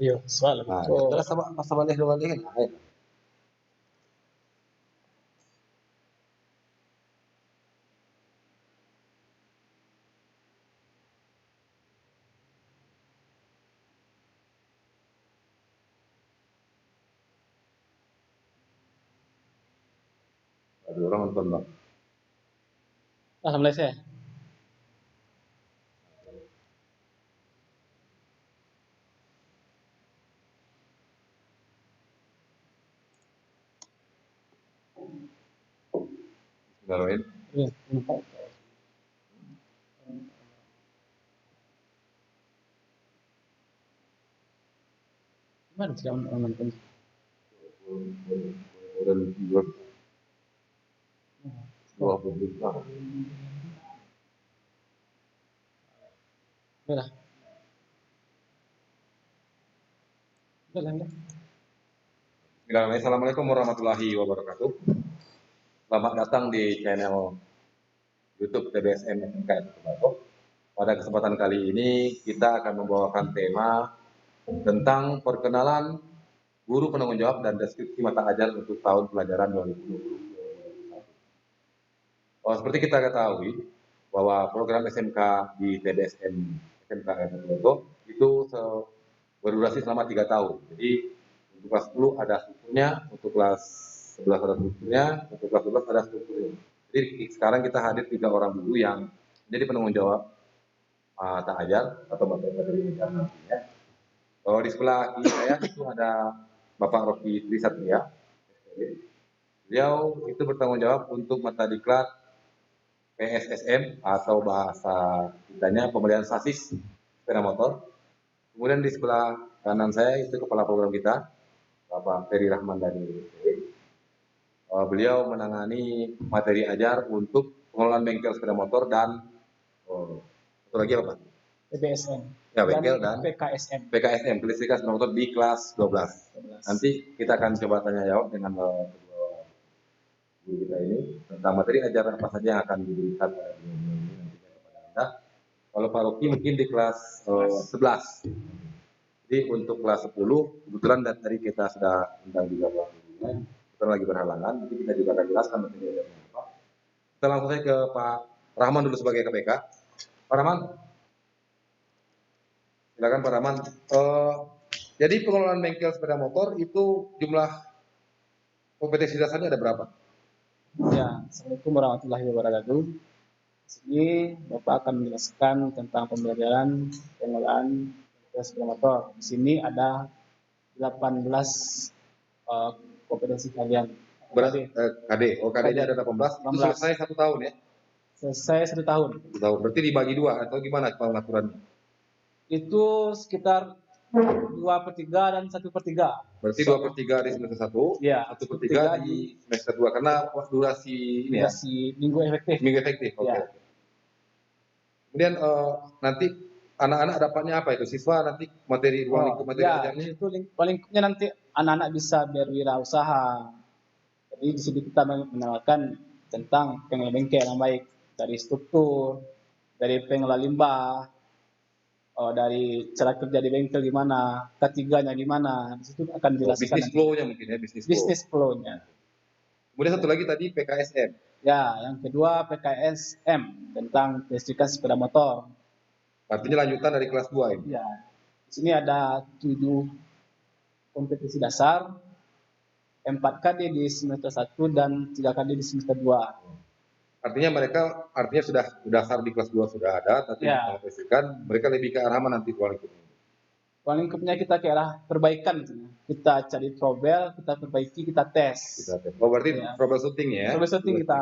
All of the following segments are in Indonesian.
Iya, soal Nah, itu. terus sama balik lain. Ada orang nonton bang. Alhamdulillah saya. Garoin. Iya. Gimana sih nonton? Dan dua publik lah. Udah. Assalamualaikum warahmatullahi wabarakatuh. Selamat datang di channel YouTube TBSM SMK Tembakau. Pada kesempatan kali ini kita akan membawakan tema tentang perkenalan guru penanggung jawab dan deskripsi mata ajar untuk tahun pelajaran 2020. Seperti kita ketahui bahwa program SMK di TBSM SMK Tembakau itu berdurasi selama 3 tahun. Jadi untuk kelas 10 ada strukturnya, untuk kelas 11 ada strukturnya, untuk kelas 12 ada strukturnya. Jadi sekarang kita hadir 3 orang guru yang menjadi penanggung jawab mata ajar atau materi ajar nantinya. Kalau di sebelah kiri saya itu ada Bapak Rocky Trisatria. Beliau itu bertanggung jawab untuk mata diklat PSSM atau bahasa kitanya pembelian sasis sepeda motor. Kemudian di sebelah kanan saya itu kepala program kita, Bapak Ferry Rahman dari beliau menangani materi ajar untuk pengelolaan bengkel sepeda motor dan satu lagi apa Pak? PBSM. Ya, bengkel dan PKSM. PKSM, kelistrikan sepeda motor di kelas 12. Nanti kita akan coba tanya jawab dengan kedua guru kita ini tentang materi ajar apa saja yang akan diberikan pada nantinya kepada Anda. Kalau Pak Rocky mungkin di kelas 11. Jadi untuk kelas 10, kebetulan dari kita sudah undang juga Pak gurunya, kita lagi berhalangan, jadi kita juga akan jelaskan materi ajarnya apa. Kita langsung saja ke Pak Rahman dulu sebagai KPK. Pak Rahman, silakan Pak Rahman. Jadi pengelolaan bengkel sepeda motor itu jumlah kompetensi dasarnya ada berapa? Ya, Assalamualaikum warahmatullahi wabarakatuh. Di sini Bapak akan menjelaskan tentang pembelajaran pengelolaan sepeda motor. Di sini ada 18 kompetensi kalian. KD. Oh, KD-nya ada 18. Itu selesai 1 tahun ya? Selesai 1 tahun. 1 tahun. Berarti dibagi 2 atau gimana pengaturannya? Itu sekitar 2/3 dan 1/3. Berarti 2/3 di semester 1, ya, 1/3 di semester 2 karena durasi ini ya. Durasi minggu efektif. Minggu efektif. Oke. Ya. Kemudian nanti anak-anak dapatnya apa itu? Siswa nanti materi ruang lingkup materi ajarnya itu lingkupnya nanti anak-anak bisa berwirausaha. Jadi di sini kita menawarkan tentang pengelola bengkel yang baik, dari struktur, dari pengelola limbah, dari cara kerja di bengkel gimana, ketiganya gimana, di situ akan dijelaskan. Bisnis flow-nya mungkin ya, bisnis flow-nya. Kemudian satu lagi tadi PKSM. Ya, yang kedua PKSM tentang kelistrikan sepeda motor. Artinya lanjutan dari kelas 2 ini. Ya. Di sini ada 7 kompetensi dasar, 4 KD di semester 1 dan 3 KD di semester 2. Artinya mereka sudah dasar di kelas 2 sudah ada, tapi mengaplikasikan mereka lebih ke arah mana nanti ruang lingkupnya? Ruang lingkupnya kita ke arah perbaikan. Kita cari trouble, kita perbaiki, kita tes. Oh, berarti troubleshooting ya? Troubleshooting kita.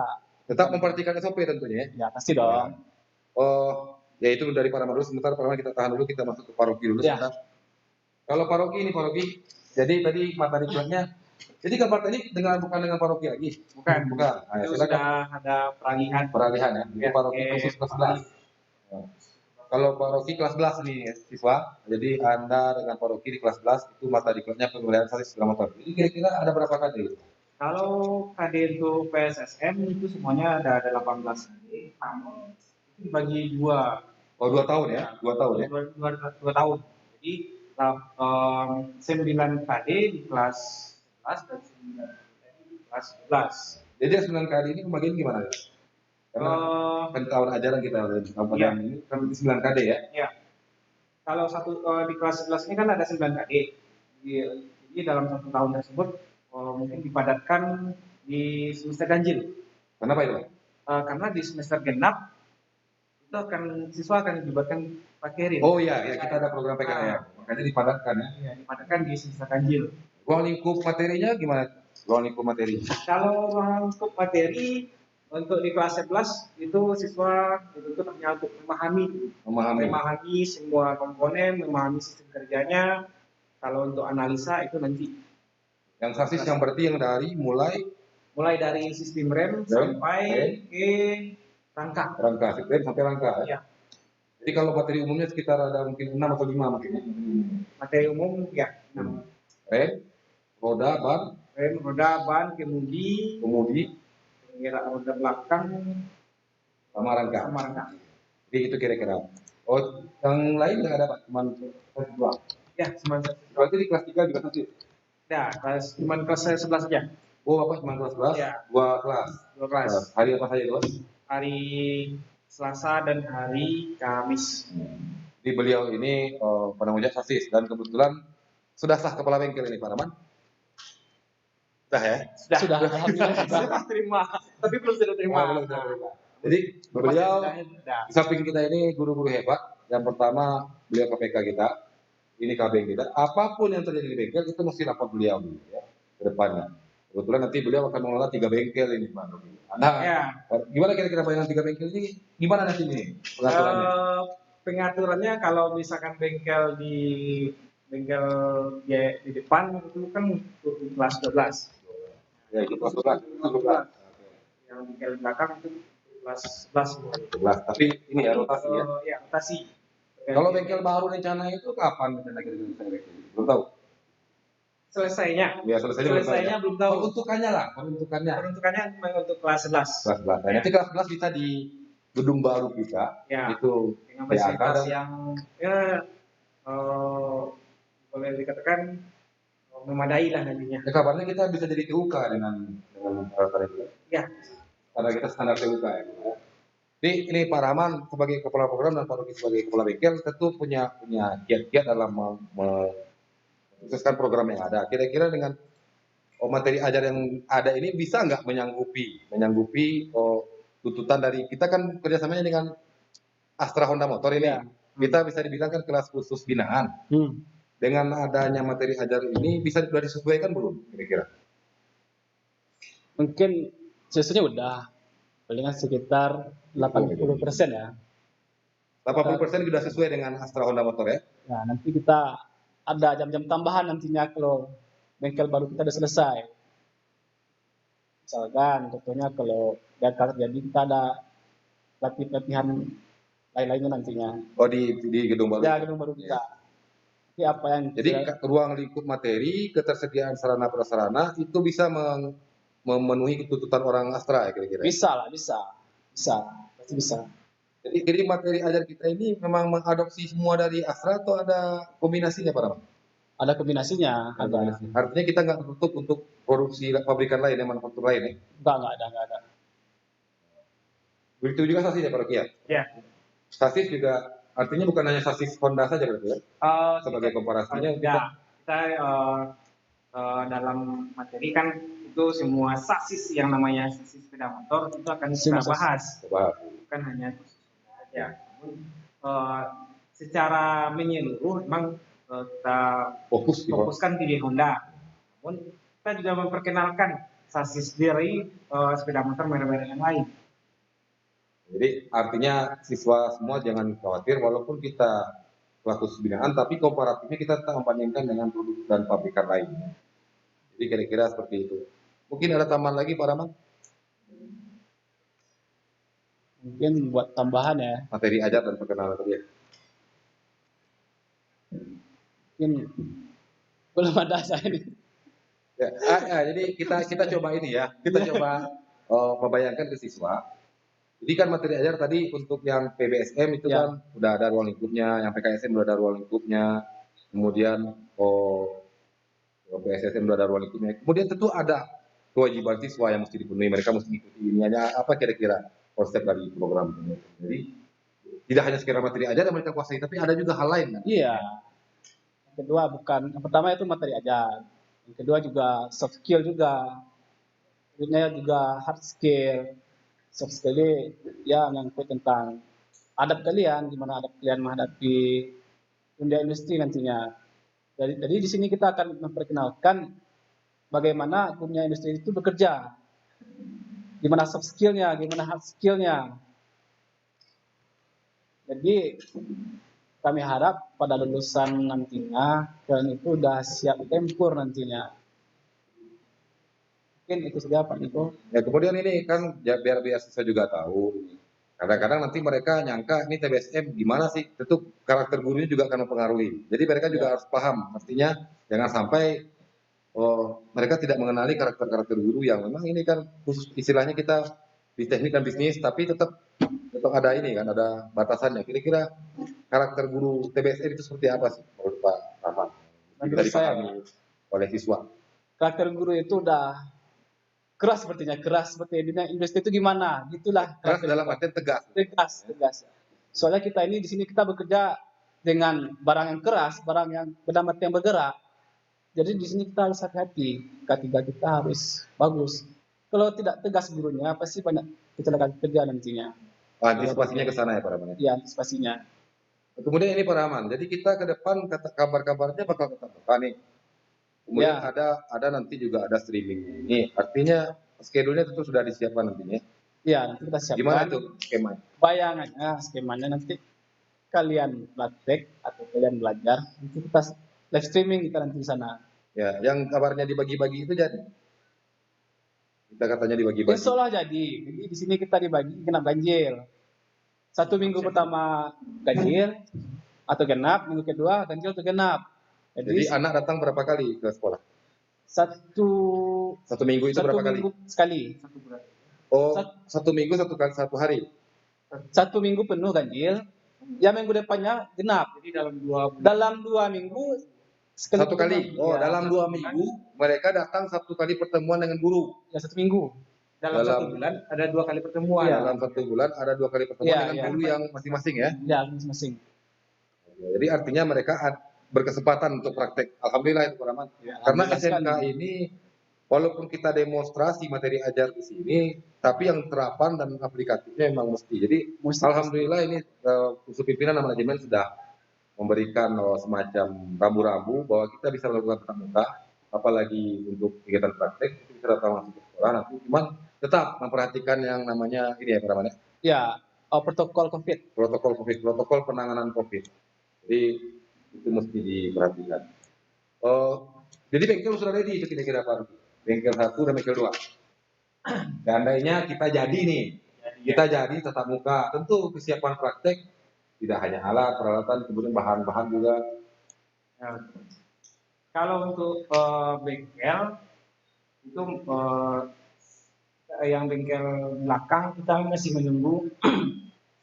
Tetap memperhatikan SOP tentunya ya? Ya, pasti dong. Ya itu dari Pak Rahman dulu, sebentar Pak Rahman kita tahan dulu, kita masuk ke Pak Rocky dulu sebentar. Kalau Pak Rocky ini, Pak Rocky, jadi tadi materi kuliahnya, jadi gambar tadi bukan dengan Pak Rocky lagi? Bukan. Nah, itu sudah ada peralihan. Peralihan ya, itu Pak Rocky khusus kelas 11. Kalau Pak Rocky kelas 11 nih siswa, jadi Anda dengan Pak Rocky di kelas 11 itu mata diklatnya pemilihan sasis segala motor. Jadi kira-kira ada berapa KD? Kalau KD untuk PSSM itu semuanya ada 18 KD, namun itu dibagi 2. Oh, 2 tahun ya? 2 tahun ya? 2 tahun. Jadi 9 KD di kelas 11 dan 9 KD di kelas 11. Jadi 9 kali ini pembagian gimana? Karena kan tahun ajaran kita Iya. ini kan 9 KD ya. Ya, kalau di kelas 11 ini kan ada 9 KD. Jadi dalam satu tahun tersebut mungkin dipadatkan di semester ganjil. Kenapa itu? Karena di semester genap itu siswa akan dilibatkan pakerin. Oh iya, ya kita ada program PKL. Makanya dipadatkan ya. Ya, dipadatkan di semester ganjil. Ruang lingkup materinya gimana? Ruang lingkup materi. Kalau ruang lingkup materi untuk di kelas 11 itu siswa itu hanya untuk memahami semua komponen, memahami sistem kerjanya. Kalau untuk analisa itu nanti. Yang sasis yang berarti yang dari mulai dari sistem rem sampai ke rangka. Sistem sampai rangka. Ya. Jadi kalau materi umumnya sekitar ada mungkin 6 atau 5 mungkin. Materi umum ya 6. Rem, roda, ban, kemudi, roda belakang, sama rangka. Jadi itu kira-kira. Oh, yang lain nggak ada Pak? Cuman dua. Ya, cuma berarti di kelas 3 juga sasis. Ya, cuma kelas 11 saja. Oh, apa cuma kelas 11? Ya. Dua kelas. Hari apa saja itu? Hari Selasa dan hari Kamis. Jadi beliau ini penanggung jawab sasis dan kebetulan sudah sah kepala bengkel ini Pak Rahman? Sudah ya? Sudah. Alhamdulillah sudah terima. Tapi belum sudah terima. Jadi beliau di samping kita ini guru-guru hebat. Yang pertama beliau KPK kita, ini KB kita. Apapun yang terjadi di bengkel itu mesti lapor beliau ya, ke depannya. Kebetulan nanti beliau akan mengelola 3 bengkel ini Pak. Nah, ya. Gimana kira-kira bayangan 3 bengkel ini? Gimana nanti ini pengaturannya? Pengaturannya kalau misalkan bengkel di depan itu kan untuk kelas 12. Ya, itu kelas 12. Yang bengkel belakang itu kelas 11. Tapi ini ya rotasi ya. Ya, rotasi. Kalau bengkel baru rencana itu kapan rencana kira-kira bengkel? Belum tahu. Selesainya. Ya, selesainya belum tahu. Peruntukannya memang untuk kelas 11. Kelas 11. Nanti kelas 11 bisa di gedung baru kita. Ya. Itu dengan fasilitas yang boleh dikatakan memadai lah nantinya. Ya, kabarnya kita bisa jadi TUK dengan peralatan itu. Ya. Karena kita standar TUK ya. Jadi ini Pak Rahman sebagai kepala program dan Pak Ruki sebagai kepala bengkel tentu punya kiat-kiat dalam mensukseskan program yang ada. Kira-kira dengan materi ajar yang ada ini bisa nggak menyanggupi tuntutan dari kita kan kerjasamanya dengan Astra Honda Motor ini. Ya. Kita bisa dibilang kan kelas khusus binaan. Dengan adanya materi ajar ini bisa disesuaikan belum kira-kira? Mungkin sesuai udah palingan sekitar 80% ya. 80% sudah sesuai dengan Astra Honda Motor ya? Ya, nanti kita ada jam-jam tambahan nantinya kalau bengkel baru kita sudah selesai. Misalkan contohnya kalau bengkel terjadi kita ada pelatihan lain-lainnya nantinya. Oh di gedung baru? Ya, gedung baru kita. Ya. Jadi ruang lingkup materi, ketersediaan sarana prasarana itu bisa memenuhi tuntutan orang Astra ya kira-kira? Pasti bisa. Jadi materi ajar kita ini memang mengadopsi semua dari Astra atau ada kombinasinya Pak Rahman? Ada kombinasinya. Artinya kita nggak tutup untuk produksi pabrikan lain, yang manufaktur lain ya? Nggak ada. Begitu juga sasis ya Pak Rocky ya? Ya. Sasis juga artinya bukan hanya sasis Honda saja berarti ya? Sebagai komparasinya kita dalam materi kan itu semua sasis yang namanya sasis sepeda motor itu akan kita bahas. Bukan hanya saja. Secara menyeluruh memang kita fokuskan di Honda. Namun kita juga memperkenalkan sasis dari sepeda motor merek-merek yang lain. Jadi artinya siswa semua jangan khawatir walaupun kita pelaku binaan tapi komparatifnya kita tetap membandingkan dengan produk dan pabrikan lainnya. Jadi kira-kira seperti itu. Mungkin ada tambahan lagi Pak Rahman? Mungkin buat tambahan ya. Materi ajar dan perkenalan tadi ya. Mungkin belum ada saya ini. Ya, jadi kita coba ini ya. Kita coba membayangkan ke siswa. Jadi kan materi ajar tadi untuk yang PBSM itu kan udah ada ruang lingkupnya, yang PKSM udah ada ruang lingkupnya. kemudian PSSM sudah ada ruang lingkupnya. Kemudian tentu ada kewajiban siswa yang mesti dipenuhi, mereka mesti ikuti ini. Hanya apa kira-kira konsep dari program ini. Jadi tidak hanya sekedar materi aja yang mereka kuasai, tapi ada juga hal lain kan? Iya. Yang kedua bukan, yang pertama itu materi aja. Yang kedua juga soft skill juga. Berikutnya juga hard skill. Soft skill ini ya menyangkut tentang adab kalian, gimana adab kalian menghadapi dunia industri nantinya. Jadi di sini kita akan memperkenalkan bagaimana dunia industri itu bekerja, gimana soft skillnya, gimana hard skillnya. Jadi kami harap pada lulusan nantinya kalian itu udah siap tempur nantinya. Mungkin itu saja Pak Niko. Ya kemudian ini kan ya, biar siswa juga tahu. Kadang-kadang nanti mereka nyangka ini TBSM gimana sih? Tentu karakter gurunya juga akan mempengaruhi. Jadi mereka juga harus paham. Artinya jangan sampai mereka tidak mengenali karakter-karakter guru yang memang ini kan khusus istilahnya kita di teknik dan bisnis, tapi tetap ada ini kan, ada batasannya. Kira-kira karakter guru TBSM itu seperti apa sih menurut Pak Rahman? Bisa dipahami oleh siswa. Karakter guru itu udah keras sepertinya, keras seperti dunia industri itu gimana? Gitulah. Keras dalam artian tegas. Tegas. Soalnya kita ini di sini kita bekerja dengan barang yang keras, barang yang benda mati yang bergerak. Jadi di sini kita harus hati-hati, K3 kita harus bagus. Kalau tidak tegas gurunya, pasti banyak kecelakaan kerja nantinya. Antisipasinya ke sana ya Pak Rahman? Iya, antisipasinya. Kemudian ini Pak Rahman, jadi kita ke depan kabar-kabarnya bakal tetap buka nih. Kemudian ada nanti juga ada streaming. Ini artinya schedule-nya tentu sudah disiapkan nantinya. Iya, nanti kita siapkan. Gimana tuh skemanya? Bayangannya, skemanya nanti kalian praktek atau kalian belajar, nanti kita live streaming kita nanti di sana. Ya, yang kabarnya dibagi-bagi itu jadi. Kita katanya dibagi-bagi. Insya Allah jadi. Jadi di sini kita dibagi genap ganjil. 1 minggu pertama ganjil atau genap, minggu kedua ganjil atau genap. Jadi anak datang berapa kali ke sekolah? Satu minggu itu berapa kali? Sekali. Oh, 1 minggu satu hari. 1 minggu penuh ganjil. Ya minggu depannya genap. Jadi dalam 2 minggu satu kali. Oh, ya, dalam 2 minggu mereka datang 1 kali pertemuan dengan guru. Ya 1 minggu. Dalam 1 bulan ada 2 kali pertemuan. Ya. Dalam 1 bulan ada 2 kali pertemuan dengan guru yang masing-masing ya. Ya, masing-masing. Jadi artinya mereka berkesempatan untuk praktek. Alhamdulillah itu Pak Rahman. Ya, karena SMK ini walaupun kita demonstrasi materi ajar di sini, tapi yang terapan dan aplikatifnya memang mesti. Jadi alhamdulillah ini usul pimpinan dan manajemen sudah memberikan semacam rambu-rambu bahwa kita bisa melakukan tatap muka, apalagi untuk kegiatan praktek itu bisa datang langsung ke sekolah. Nanti cuman tetap memperhatikan yang namanya ini ya Pak Rahman. Ya, protokol COVID. Protokol penanganan COVID. Jadi itu mesti diperhatikan. Jadi bengkel sudah ready itu kira-kira Pak. Bengkel 1 dan bengkel 2. Seandainya kita jadi nih, kita jadi tatap muka, tentu kesiapan praktek tidak hanya alat, peralatan, kemudian bahan-bahan juga. Ya. Kalau untuk bengkel itu yang bengkel belakang kita masih menunggu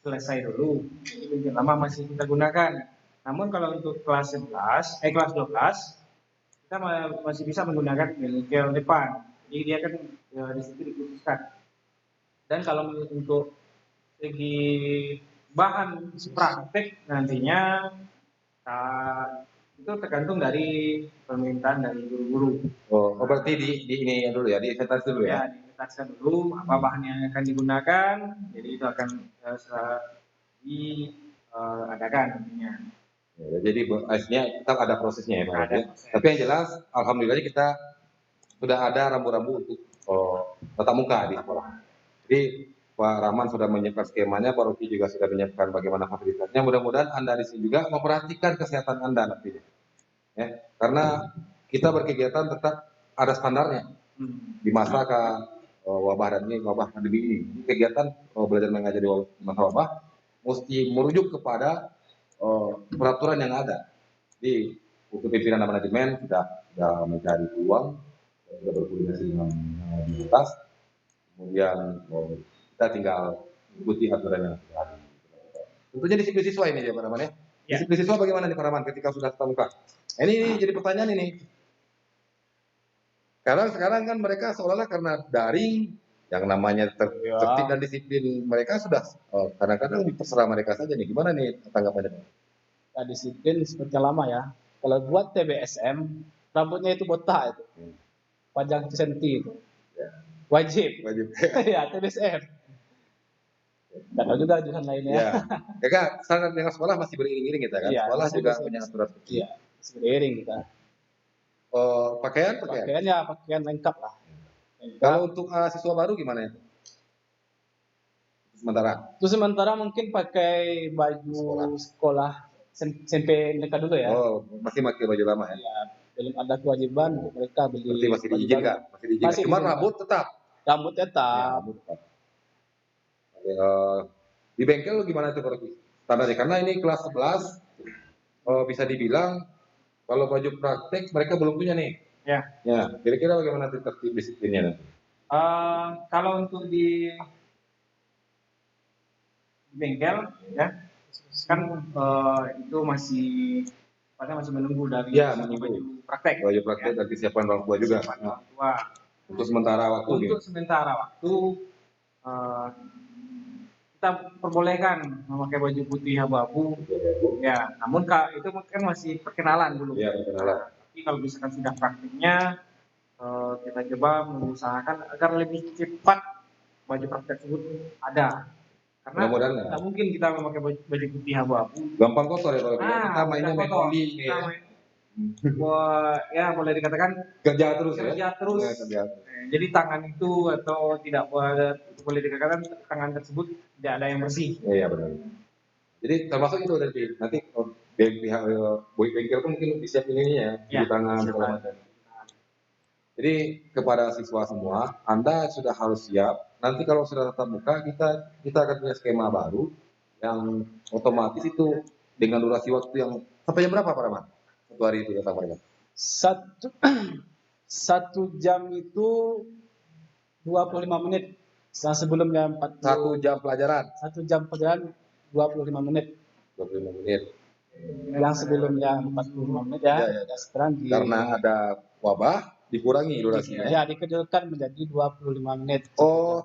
selesai dulu. Jadi bengkel lama masih kita gunakan. Namun kalau untuk kelas 11, kelas 12 kita masih bisa menggunakan bengkel depan. Jadi dia kan di situ dikhususkan. Dan kalau untuk segi bahan praktek nantinya itu tergantung dari permintaan dari guru-guru. Oh berarti di ini dulu ya, diinventarisasi dulu ya? Ya, diinventarisasi dulu apa bahan yang akan digunakan. Jadi itu akan diadakan nantinya. Ya, jadi aslinya tetap ada prosesnya ya Pak. Proses. Tapi yang jelas alhamdulillah kita sudah ada rambu-rambu untuk tatap muka di sekolah. Jadi Pak Rahman sudah menyiapkan skemanya, Pak Rocky juga sudah menyiapkan bagaimana fasilitasnya. Mudah-mudahan Anda di sini juga memperhatikan kesehatan Anda nantinya. Ya, karena kita berkegiatan tetap ada standarnya. Di masa wabah pandemi ini. Kegiatan belajar mengajar di masa wabah mesti merujuk kepada peraturan yang ada. Di untuk pimpinan dan manajemen sudah mencari peluang, sudah berkoordinasi dengan dinas. Kemudian kita tinggal ikuti aturan yang ada. Tentunya disiplin siswa ini ya Pak Rahman ya. Ya. Disiplin siswa bagaimana nih Pak Rahman ketika sudah tatap muka? Ini jadi pertanyaan ini. Karena sekarang kan mereka seolah-olah karena daring, yang namanya tertib dan disiplin mereka sudah kadang-kadang terserah mereka saja nih. Gimana nih tanggapannya? Ya, disiplin seperti yang lama ya. Kalau buat TBSM, rambutnya itu botak itu. Panjang 1 senti itu. Ya. Wajib. Wajib. Ya, TBSM. Dan ada juga jurusan lainnya. Ya. Ya kan, standar dengan sekolah masih beriring-iring kita kan. Ya, Sekolah juga masih, punya aturan. Iya, seiring kita. Pakaian? Pakaian lengkap lah. Kalau untuk siswa baru gimana ya? Sementara mungkin pakai baju sekolah SMP mereka dulu ya. Masih pakai baju lama ya? Ya, belum ada kewajiban mereka beli. Berarti masih diizinkan? Cuma rambut tetap? Rambut tetap. Ya, rambut tetap. Di bengkel gimana itu standarnya? Karena ini kelas 11, bisa dibilang kalau baju praktek mereka belum punya nih. Ya. Kira-kira bagaimana tertib disiplinnya nanti? Kalau untuk di bengkel, ya kan itu masih menunggu dari baju praktek. Baju praktek dan kesiapan orang tua juga. Untuk sementara waktu. Kita perbolehkan memakai baju putih abu-abu. Ya, namun itu kan masih perkenalan dulu. Ya, perkenalan. Tapi kalau misalkan sudah praktiknya, kita coba mengusahakan agar lebih cepat baju praktek tersebut ada. Karena tidak mungkin kita memakai baju putih abu-abu. Gampang kotor ya kalau kita mainnya metode. Ya boleh dikatakan kerja terus. Ya, jadi tangan itu atau tidak boleh dikatakan tangan tersebut tidak ada yang bersih. Iya benar. Jadi termasuk itu nanti pihak bengkel itu mungkin disiapin ininya di tangan segala macam. Jadi kepada siswa semua, Anda sudah harus siap. Nanti kalau sudah tatap muka, kita akan punya skema baru yang otomatis itu dengan durasi waktu yang sampai jam berapa Pak Rahman? Satu hari itu tatap muka. Satu jam itu 25 menit. Sebelumnya 40. 1 jam pelajaran. 1 jam pelajaran 25 menit. 25 menit. Yang sebelumnya 45 menit ya. Sekarang karena ada wabah dikurangi durasinya. Ya, dikecilkan menjadi 25 menit.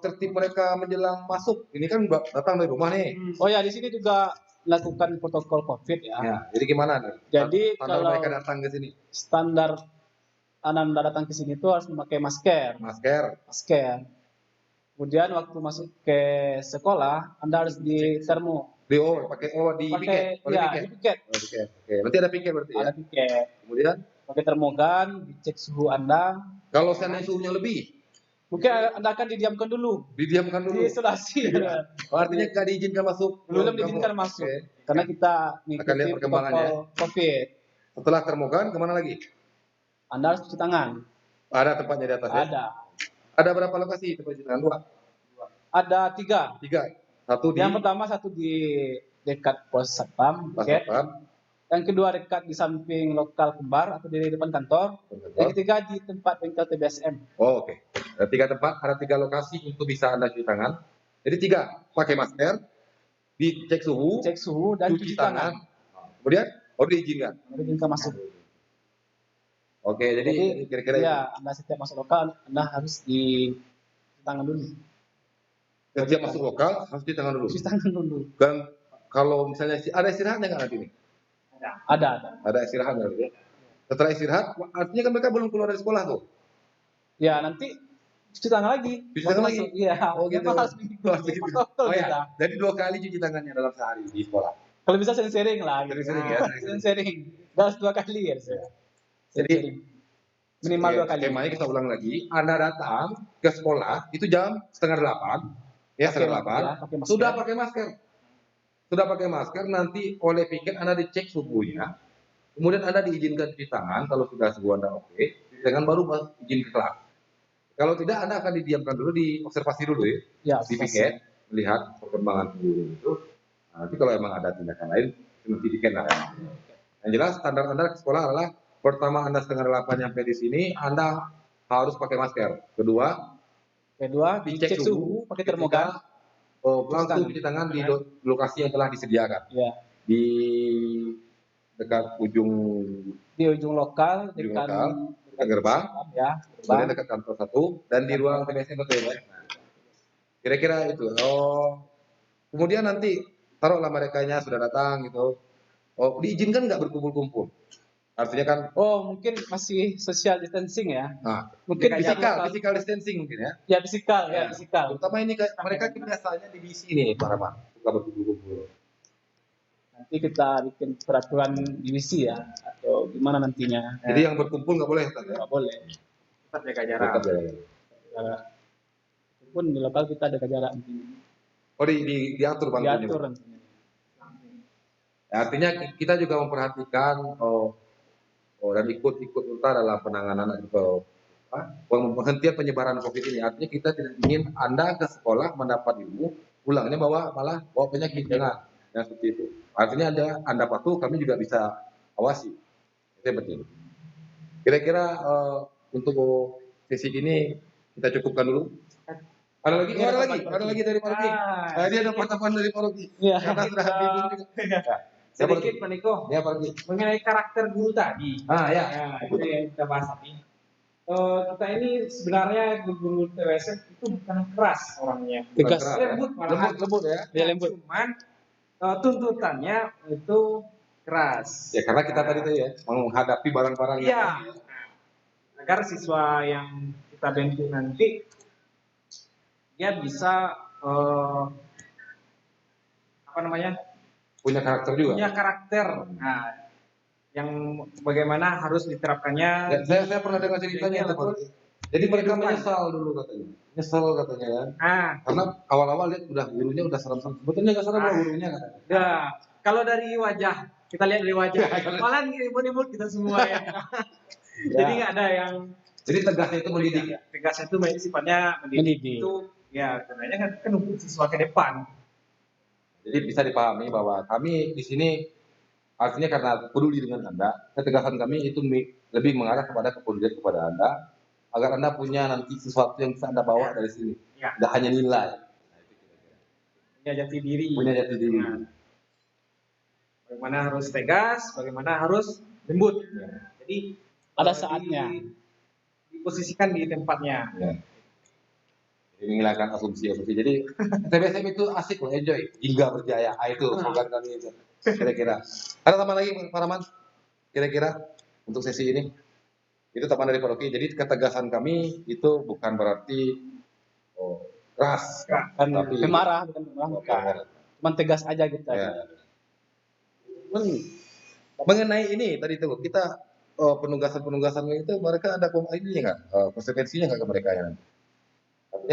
Tertib mereka menjelang masuk. Ini kan datang dari rumah nih. Oh ya, di sini juga lakukan protokol COVID ya. Jadi gimana nih? Jadi kalau mereka datang ke sini. Standar anak datang ke sini itu harus memakai masker. Kemudian waktu masuk ke sekolah, Anda harus di termo. Di piket. Oke. Nanti ada piket berarti ya. Ada piket. Kemudian pakai termogan, dicek suhu Anda. Kalau seandainya suhunya lebih, mungkin Anda akan didiamkan dulu. Diisolasi. Artinya tidak diizinkan masuk. Belum diizinkan masuk. Karena kita mengikuti protokol COVID. Setelah termogan, kemana lagi? Anda harus cuci tangan. Ada tempatnya di atas ya? Ada berapa lokasi tempat cuci tangan? 2? Ada 3. Yang pertama satu di dekat pos satpam. Yang kedua dekat di samping lokal kembar atau di depan kantor. Yang ketiga di tempat bengkel TBSM. Oke. Ada 3 tempat, ada 3 lokasi untuk bisa Anda cuci tangan. Jadi 3, pakai masker, dicek suhu, dan cuci tangan. Kemudian diizinkan masuk. Oke, jadi kira-kira ya, Anda setiap masuk lokal, Anda harus di tangan dulu. Setiap masuk lokal harus di tangan dulu. Dan kalau misalnya ada istirahatnya nggak nanti nih? Ada istirahatnya ya. Setelah istirahat, artinya kan mereka belum keluar dari sekolah tuh. Ya, nanti cuci tangan lagi. Iya. Gitu. Ya. Jadi 2 kali cuci tangannya dalam sehari di sekolah. Kalau bisa sering-sering lah. Sering. Harus 2 kali ya. Jadi minimal 2 kali. Skemanya kita ulang lagi. Anda datang ke sekolah itu jam 7:30. Ya, 7:30. Sudah pakai masker. Nanti oleh piket Anda dicek suhunya. Kemudian Anda diizinkan cuci tangan. Kalau sudah suhu Anda oke, dengan baru izin ke kelas. Kalau tidak, Anda akan didiamkan dulu, diobservasi dulu ya. Di piket, melihat perkembangan suhu itu. Nanti kalau memang ada tindakan lain, nanti piket lah. Yang jelas standar Anda ke sekolah adalah pertama Anda 7:30 nyampe di sini, Anda harus pakai masker. Kedua dicek suhu, pakai termogan. Langsung cuci tangan di lokasi yang telah disediakan. Ya. di dekat ujung Di ujung lokal, Ujung dekat lokal, dekat gerbang. ya, kemudian gerbang. dekat kantor 1 dan di ruang TBC betul ya. Kira-kira itu. Oh, kemudian nanti taruhlah merekanya sudah datang gitu. Oh, diizinkan nggak berkumpul-kumpul? Artinya kan, Oh, mungkin masih social distancing ya. nah, Mungkin physical distancing mungkin ya. Ya fisikal, ya fisikal. Terutama ini mereka biasanya di BC nih, Pak Rahmat, suka berkumpul-kumpul. Nanti kita bikin peraturan divisi ya, atau gimana nantinya. Jadi yang berkumpul nggak boleh, Ustaz, ya? Nggak boleh. Tetap jaga jarak. Tetap jaga jarak. Jarak. Walaupun di lokal kita ada jarak nantinya. Oh, diatur Bang. Diatur nantinya. Ya, artinya kita juga memperhatikan dan ikut serta dalam penanganan penghentian penyebaran COVID ini. Artinya kita tidak ingin Anda ke sekolah mendapat ilmu, pulangnya malah bawa penyakit, jangan. Yang seperti itu. Artinya Anda patuh, kami juga bisa awasi. Itu yang penting. Kira-kira untuk sesi ini kita cukupkan dulu. Ada lagi dari Pak Rogi. Dia ada pertemuan dari Pak Rogi. Karena sudah bingung juga. Sedikit Pak Niko, Ya, Pak Rogi. mengenai karakter guru tadi. Ya. Itu yang kita bahas tadi. Kita ini sebenarnya guru TWS itu bukan keras orangnya. Tegas. Lembut malahan. Lembut ya. Ya, lembut. Cuman tuntutannya itu keras. Ya karena kita tadi tuh ya menghadapi barang-barang Iya. Agar siswa yang kita bentuk nanti dia bisa punya karakter juga. punya karakter. Nah, yang bagaimana harus diterapkannya. Ya, saya pernah dengar ceritanya itu, Pak. Jadi mereka menyesal dulu katanya. Nyesal katanya ya. Karena awal-awal lihat gurunya udah serem-serem. Sebetulnya nggak serem loh gurunya katanya. Ya, kalau dari wajah, kita lihat dari wajah. Malah imut-imut kita semua ya. Jadi nggak ada yang. Jadi tegasnya itu mendidik. Tegasnya itu sifatnya mendidik. Itu ya sebenarnya kan untuk siswa ke depan. Jadi bisa dipahami bahwa kami di sini artinya karena peduli dengan Anda, ketegasan kami itu lebih mengarah kepada kepedulian kepada Anda, agar Anda punya nanti sesuatu yang bisa Anda bawa dari sini. Tidak hanya nilai. Punya jati diri. Nah, bagaimana harus tegas, bagaimana harus lembut. Jadi ada saatnya. Diposisikan di tempatnya. Menghilangkan asumsi-asumsi. Jadi TBSM itu asik loh, enjoy. Hingga berjaya. Itu slogan kami itu. Kira-kira. Ada tambahan lagi Pak Rahman? Kira-kira untuk sesi ini? Itu tambahan dari Pak Roki. Jadi ketegasan kami itu bukan berarti keras. Tapi marah, bukan. Cuma tegas aja kita. Ya. Mengenai ini tadi tuh kita penugasan itu mereka ada ini nggak konsekuensinya nggak ke mereka ya?